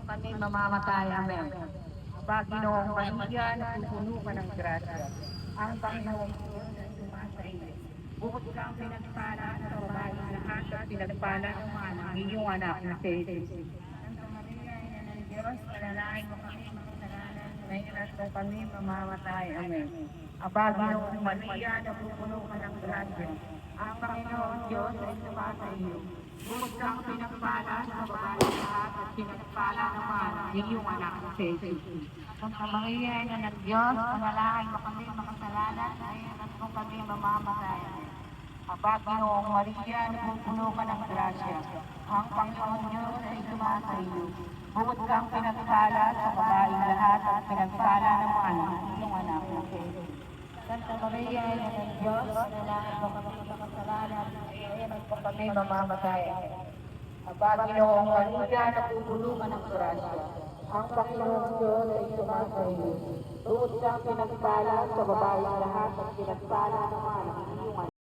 kami mamamatay. Amen. Aba, Ginoong Maria, napupuno ka ng grasya. Ang Panginoong Diyos ay sumasa iyo. Bukod kang pinagpala sa babae lahat at pinagpala naman ang iyong anak na si Jesus. Santa Maria, ina ng Diyos, panalangin mo kami makasalanan, ngayon at kung kami mamamatay. Amen. Aba, Ginoong Maria, napupuno ka ng grasya. Ang Panginoong Diyos ay sumasa iyo. Bukod kang pinagpala sa babae lahat at pinagpala naman ang iyong anak na si Jesus. Santa Maria, ina ng Diyos, panalangin mo kami makasalanan, ngayon at kung kami mamamatay. Aba, Ginoong Maria, napupuno ka ng grasya. Ang Panginoong Diyos ay sumasa iyo. Bukod kang pinagpala sa babae lahat at pinagpala naman ang iyong anak na si Jesus. Santa Maria, ina ng Diyos, panalangin mo kami makasalanan, ngayon at kung kami mamamatay. Aba, Ginoong Maria, napupuno ka ng grasya. Ang Panginoong Diyos ay sumasa iyo. Bukod kang pinagpala sa babae lahat at pinagpala naman ang iyong